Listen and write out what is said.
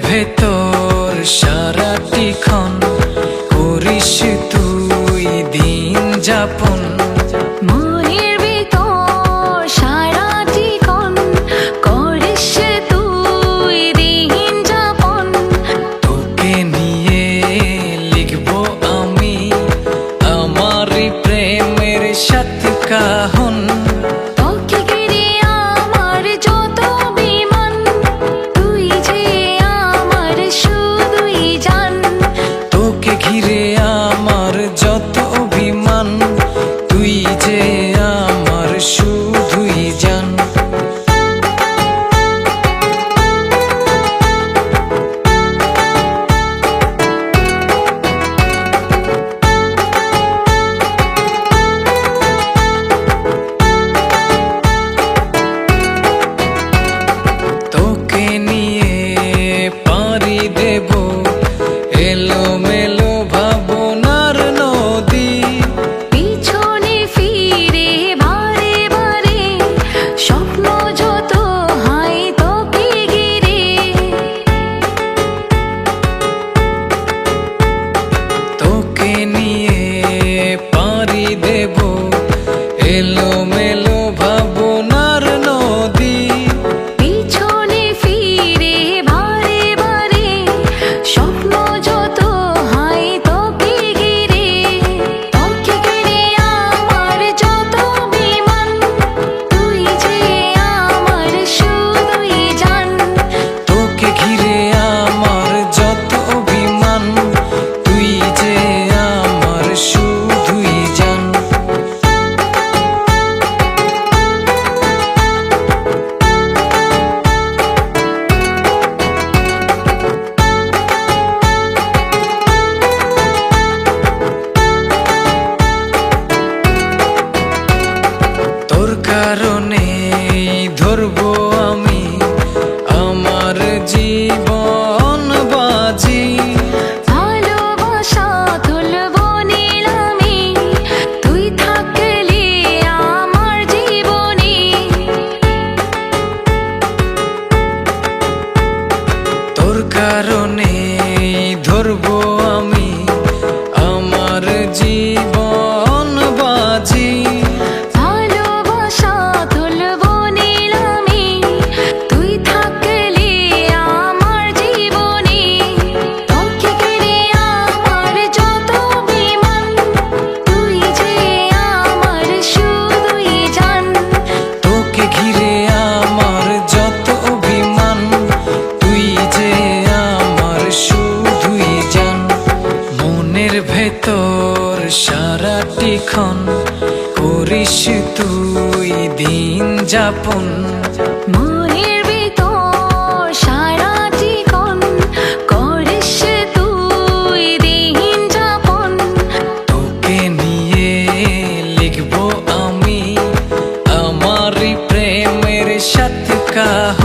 ভেতর সারাটিক্ষণ করিস তুই দিন যাপন। মনের ভেতর সারাটিক্ষণ করিস তুই দিন যাপন। তোকে নিয়ে লিখবো আমি আমারই প্রেমের সাত কাহন। তোকে ঘিরে আমার যত অভিমান, তুই যে আমার শুধুই জান। তোকে ঘিরে আমার যত অভিমান, তুই যে আমার শুধুই জান। তোকে নিয়ে পাড়ি দেব এলোমেলো ভাবনার নদী। পিছনে ফিরে বারে বারে স্বপ্ন যত হয় তোকে ঘিরে। তোকে নিয়ে পাড়ি দেব এলোমেলো ভাবনার নদী। পিছনে ফিরে বারে বারে স্বপ্ন যত হয় তোকে ঘিরে। তোকে ঘিরে আমার যত অভিমান, তুই যে আমার শুধুই জান। তোকে ঘিরে আমার যত অভিমান, তুই যে আমার শুধুই জান। তোর কারণে ধরবো আমি আমার জীবন বাজি। ভালোবাসা তুলবো নিলামে, তুই থাকলে আমার জীবনে। তোর কারণে ধরবো আমি আমার জীবন বাজি। ভালোবাসা তুলবো নিলামে, তুই থাকলে আমার জীবনে। তোকে ঘিরে আমার যত অভিমান, তুই যে আমার শুধুই জান। তোকে ঘিরে আমার যত অভিমান, তুই যে আমার শুধুই জান। মনের ভেতর সারাটিক্ষণ করিস তুই দিন যাপন। মনের ভেতর সারাটিক্ষণ করিস তুই দিন যাপন। তোকে নিয়ে লিখবো আমি আমারই প্রেমের সাত কাহন।